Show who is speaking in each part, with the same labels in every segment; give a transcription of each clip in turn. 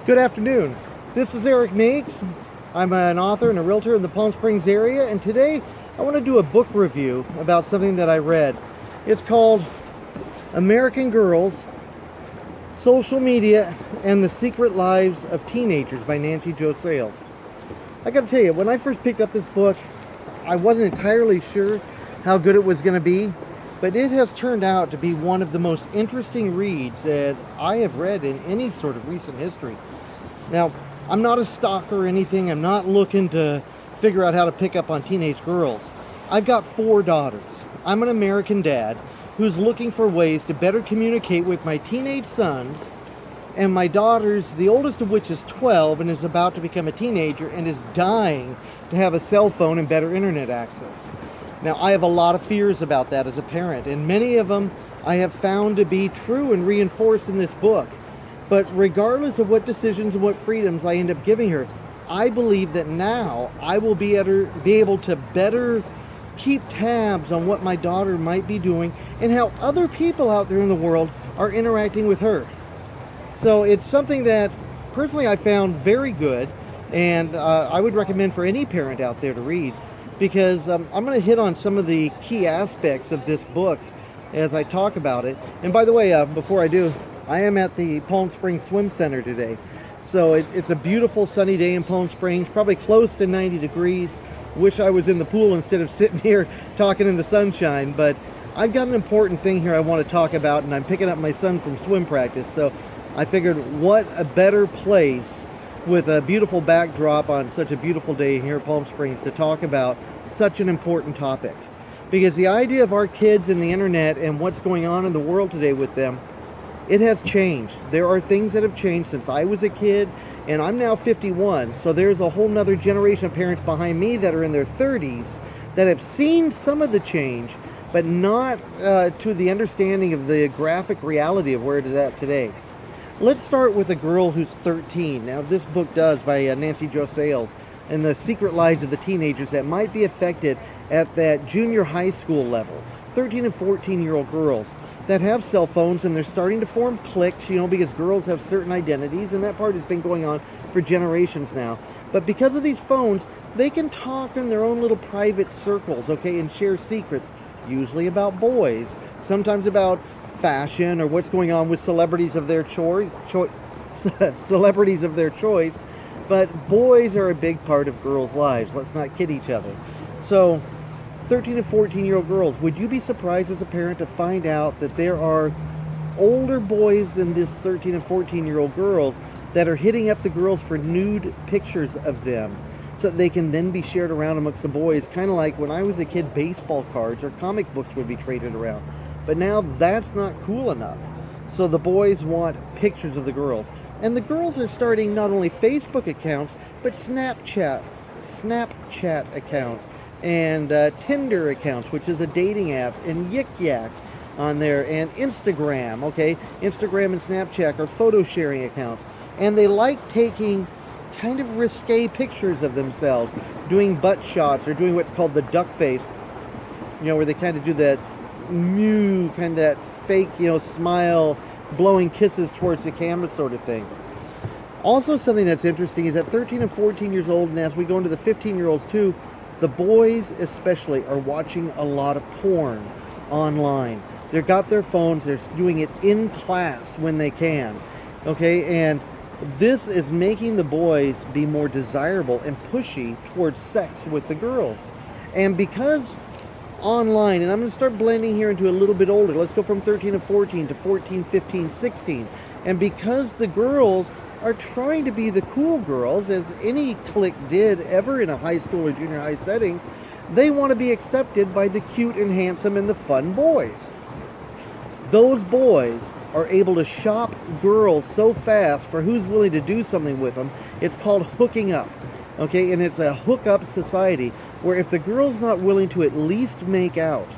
Speaker 1: Good afternoon. This is Eric Meeks. I'm an author and a realtor in the Palm Springs area, and today I want to do a book review about something that I read. It's called American Girls, Social Media, and the Secret Lives of Teenagers by Nancy Jo Sales. I got to tell you, when I first picked up this book, I wasn't entirely sure how good it was going to be, but it has turned out to be one of the most interesting reads that I have read in any sort of recent history. Now, I'm not a stalker or anything. I'm not looking to figure out how to pick up on teenage girls. I've got 4 daughters. I'm an American dad who's looking for ways to better communicate with my teenage sons and my daughters, the oldest of which is 12 and is about to become a teenager and is dying to have a cell phone and better internet access. Now, I have a lot of fears about that as a parent, and many of them I have found to be true and reinforced in this book. But regardless of what decisions and what freedoms I end up giving her, I believe that now I will be able to better keep tabs on what my daughter might be doing and how other people out there in the world are interacting with her. So it's something that personally I found very good, and I would recommend for any parent out there to read, because I'm going to hit on some of the key aspects of this book as I talk about it. And by the way, before I do, I am at the Palm Springs Swim Center today. So it's a beautiful sunny day in Palm Springs, probably close to 90 degrees. Wish I was in the pool instead of sitting here talking in the sunshine, but I've got an important thing here I want to talk about, and I'm picking up my son from swim practice. So I figured, what a better place with a beautiful backdrop on such a beautiful day here in Palm Springs to talk about such an important topic. Because the idea of our kids and the internet and what's going on in the world today with them, it has changed. There are things that have changed since I was a kid, and I'm now 51, so there's a whole nother generation of parents behind me that are in their 30s that have seen some of the change, but not to the understanding of the graphic reality of where it is at today. Let's start with a girl who's 13. Now, this book does, by Nancy Jo Sales, and the secret lives of the teenagers that might be affected at that junior high school level. 13 and 14-year-old girls that have cell phones, and they're starting to form cliques, because girls have certain identities, and that part has been going on for generations now. But because of these phones, they can talk in their own little private circles, and share secrets, usually about boys, sometimes about fashion or what's going on with celebrities of their celebrities of their choice. But boys are a big part of girls' lives. Let's not kid each other. So 13 and 14-year-old girls, would you be surprised as a parent to find out that there are older boys than this 13 and 14-year-old girls that are hitting up the girls for nude pictures of them so that they can then be shared around amongst the boys, kind of like when I was a kid, baseball cards or comic books would be traded around. But now that's not cool enough. So the boys want pictures of the girls. And the girls are starting not only Facebook accounts, but Snapchat accounts, and Tinder accounts, which is a dating app, and Yik Yak on there, and Instagram, Instagram and Snapchat are photo sharing accounts. And they like taking kind of risque pictures of themselves, doing butt shots, or doing what's called the duck face, where they kind of do that mew, kind of that fake, smile, blowing kisses towards the camera sort of thing. Also, something that's interesting is that 13 and 14 years old, and as we go into the 15-year-olds too, the boys especially are watching a lot of porn online. They've got their phones, they're doing it in class when they can, and this is making the boys be more desirable and pushy towards sex with the girls. And because online, and I'm going to start blending here into a little bit older, let's go from 13 and 14 to 14, 15, 16, and because the girls are trying to be the cool girls, as any clique did ever in a high school or junior high setting, they want to be accepted by the cute and handsome and the fun boys. Those boys are able to shop girls so fast for who's willing to do something with them. It's called hooking up, and it's a hookup society where if the girl's not willing to at least make out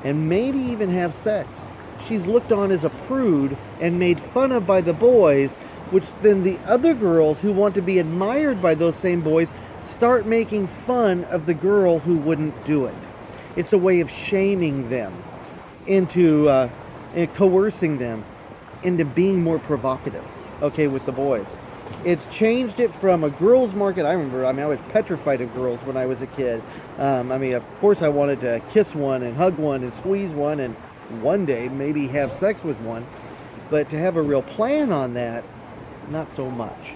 Speaker 1: and maybe even have sex, she's looked on as a prude and made fun of by the boys, which then the other girls who want to be admired by those same boys start making fun of the girl who wouldn't do it. It's a way of shaming them into coercing them into being more provocative. okay, with the boys. It's changed it from a girls' market. I remember, I was petrified of girls when I was a kid. Of course I wanted to kiss one and hug one and squeeze one and one day maybe have sex with one. But to have a real plan on that, not so much.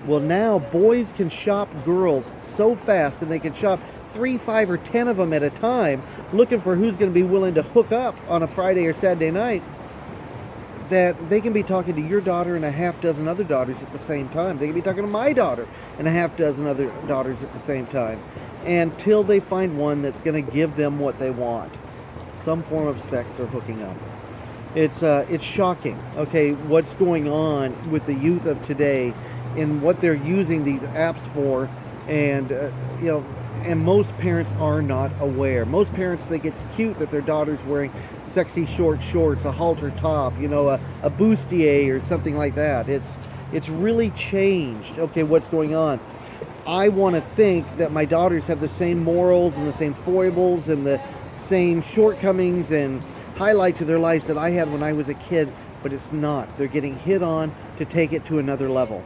Speaker 1: Well, now boys can shop girls so fast, and they can shop 3, 5, or 10 of them at a time, looking for who's going to be willing to hook up on a Friday or Saturday night, that they can be talking to your daughter and a half dozen other daughters at the same time. They can be talking to my daughter and a half dozen other daughters at the same time, until they find one that's going to give them what they want, some form of sex or hooking up. It's shocking, okay, what's going on with the youth of today and what they're using these apps for, and and most parents are not aware. Most parents think it's cute that their daughter's wearing sexy short shorts, a halter top, a bustier or something like that. It's really changed, okay, what's going on. I want to think that my daughters have the same morals and the same foibles and the same shortcomings and highlights of their lives that I had when I was a kid, but it's not. They're getting hit on to take it to another level.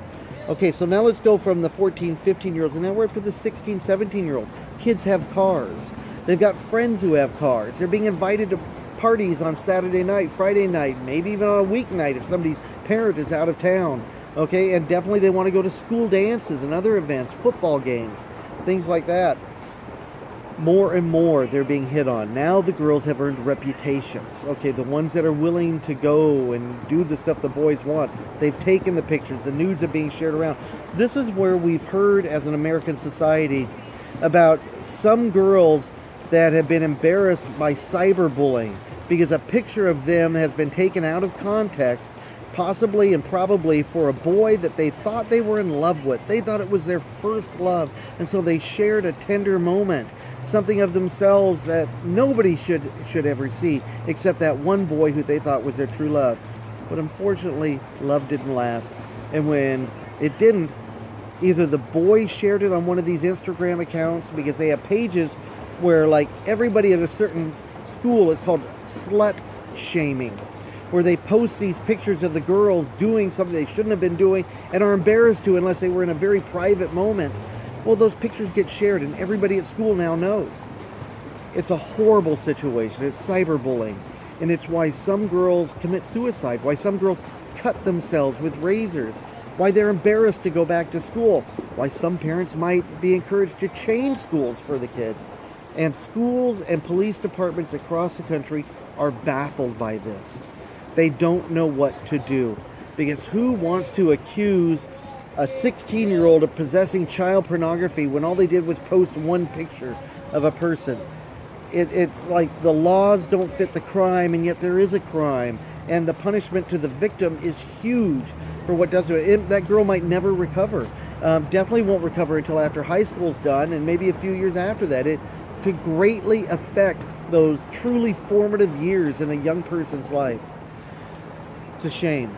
Speaker 1: Okay, so now let's go from the 14, 15-year-olds, and now we're up to the 16, 17-year-olds. Kids have cars. They've got friends who have cars. They're being invited to parties on Saturday night, Friday night, maybe even on a weeknight if somebody's parent is out of town. Okay, and definitely they want to go to school dances and other events, football games, things like that. More and more they're being hit on. Now the girls have earned reputations. Okay, the ones that are willing to go and do the stuff the boys want, they've taken the pictures, the nudes are being shared around. This is where we've heard as an American society about some girls that have been embarrassed by cyberbullying because a picture of them has been taken out of context, possibly and probably for a boy that they thought they were in love with. They thought it was their first love, and so they shared a tender moment, something of themselves that nobody should ever see except that one boy who they thought was their true love. But unfortunately, love didn't last. And when it didn't, either the boy shared it on one of these Instagram accounts, because they have pages where, like, everybody at a certain school is called slut shaming, where they post these pictures of the girls doing something they shouldn't have been doing and are embarrassed to unless they were in a very private moment. Well, those pictures get shared and everybody at school now knows. It's a horrible situation. It's cyberbullying. And it's why some girls commit suicide, why some girls cut themselves with razors, why they're embarrassed to go back to school, why some parents might be encouraged to change schools for the kids. And schools and police departments across the country are baffled by this. They don't know what to do, because who wants to accuse a 16-year-old of possessing child pornography when all they did was post one picture of a person? It's like the laws don't fit the crime, and yet there is a crime, and the punishment to the victim is huge for what does to it. That girl might never recover. Definitely won't recover until after high school's done, and maybe a few years after that. It could greatly affect those truly formative years in a young person's life. It's a shame.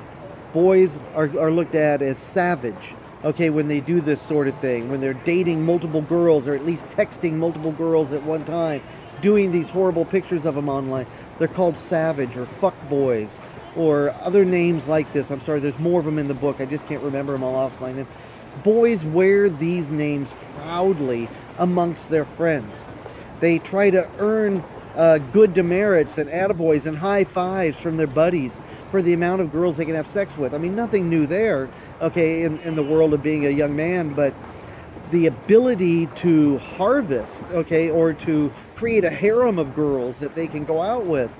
Speaker 1: Boys are looked at as savage, okay, when they do this sort of thing, when they're dating multiple girls or at least texting multiple girls at one time, doing these horrible pictures of them online. They're called savage or fuck boys or other names like this. I'm sorry, there's more of them in the book. I just can't remember them all off my name. Boys wear these names proudly amongst their friends. They try to earn good demerits and attaboys and high fives from their buddies for the amount of girls they can have sex with. I mean, nothing new there, okay, in the world of being a young man, but the ability to harvest, okay, or to create a harem of girls that they can go out with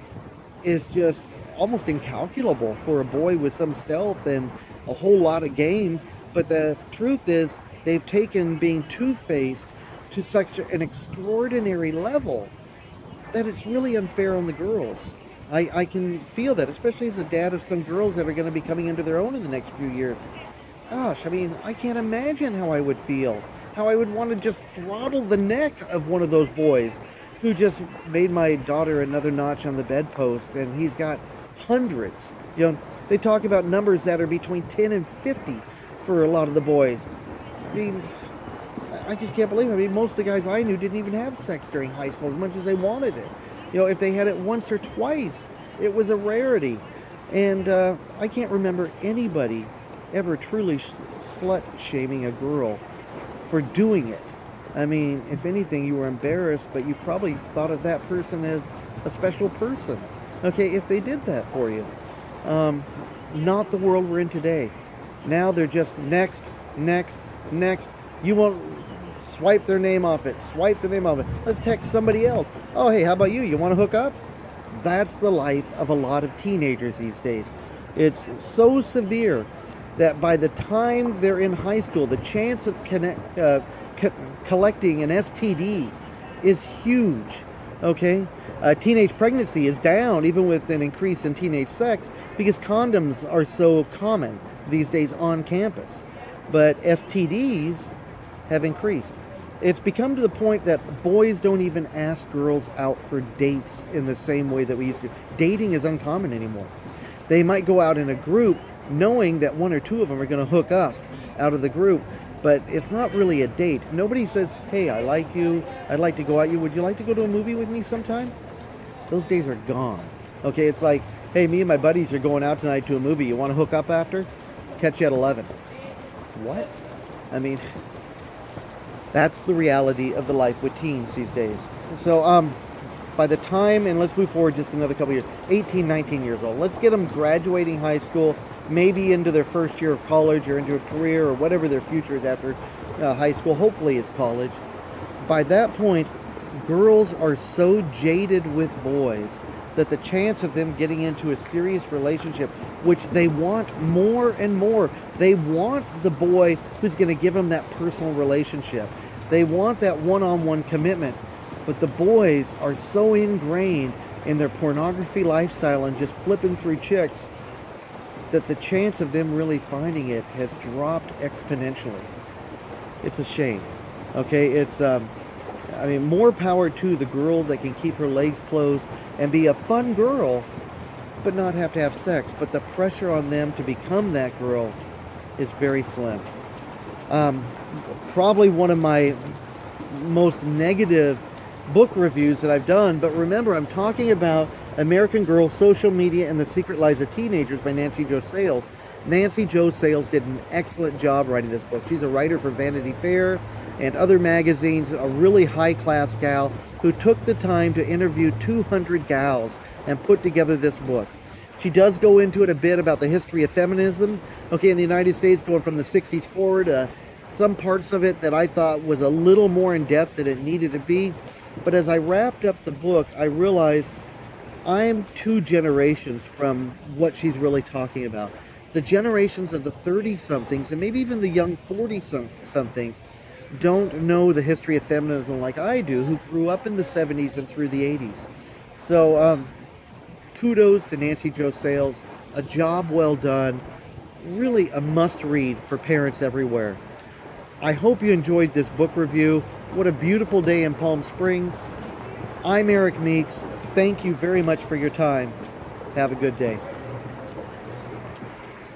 Speaker 1: is just almost incalculable for a boy with some stealth and a whole lot of game. But the truth is, they've taken being two-faced to such an extraordinary level that it's really unfair on the girls. I can feel that, especially as a dad of some girls that are going to be coming into their own in the next few years. Gosh, I mean, I can't imagine how I would feel. How I would want to just throttle the neck of one of those boys who just made my daughter another notch on the bedpost, and he's got hundreds. You know, they talk about numbers that are between 10 and 50 for a lot of the boys. I mean, I just can't believe it. I mean, most of the guys I knew didn't even have sex during high school as much as they wanted it. You know, if they had it once or twice, it was a rarity. And I can't remember anybody ever truly slut-shaming a girl for doing it. I mean, if anything, you were embarrassed, but you probably thought of that person as a special person. Okay, if they did that for you. Not the world we're in today. Now they're just next, next, next. You won't swipe their name off it. Swipe their name off it. Let's text somebody else. Oh, hey, how about you? You want to hook up? That's the life of a lot of teenagers these days. It's so severe that by the time they're in high school, the chance of collecting an STD is huge. Okay? Teenage pregnancy is down, even with an increase in teenage sex, because condoms are so common these days on campus. But STDs have increased. It's become to the point that boys don't even ask girls out for dates in the same way that we used to. Dating is uncommon anymore. They might go out in a group knowing that one or two of them are going to hook up out of the group, but it's not really a date. Nobody says, hey, I like you, I'd like to go out with you, would you like to go to a movie with me sometime? Those days are gone. Okay, it's like, hey, me and my buddies are going out tonight to a movie, you want to hook up after? Catch you at 11. What? I mean, that's the reality of the life with teens these days. So, by the time, and let's move forward just another couple years, 18, 19 years old. Let's get them graduating high school, maybe into their first year of college or into a career or whatever their future is after high school. Hopefully it's college. By that point, girls are so jaded with boys that the chance of them getting into a serious relationship, which they want more and more, they want the boy who's going to give them that personal relationship. They want that one-on-one commitment. But the boys are so ingrained in their pornography lifestyle and just flipping through chicks that the chance of them really finding it has dropped exponentially. It's a shame. Okay, it's I mean, more power to the girl that can keep her legs closed and be a fun girl, but not have to have sex. But the pressure on them to become that girl is very slim. Probably one of my most negative book reviews that I've done, but remember, I'm talking about American Girls, Social Media, and the Secret Lives of Teenagers by Nancy Jo Sales. Nancy Jo Sales did an excellent job writing this book. She's a writer for Vanity Fair and other magazines, a really high-class gal who took the time to interview 200 gals and put together this book. She does go into it a bit about the history of feminism, okay, in the United States, going from the 60s forward. Some parts of it that I thought was a little more in-depth than it needed to be. But as I wrapped up the book, I realized I'm 2 generations from what she's really talking about. The generations of the 30-somethings and maybe even the young 40-somethings don't know the history of feminism like I do, who grew up in the 70s and through the 80s. So kudos to Nancy Jo Sales. A job well done. Really a must-read for parents everywhere. I hope you enjoyed this book review. What a beautiful day in Palm Springs. I'm Eric Meeks. Thank you very much for your time. Have a good day.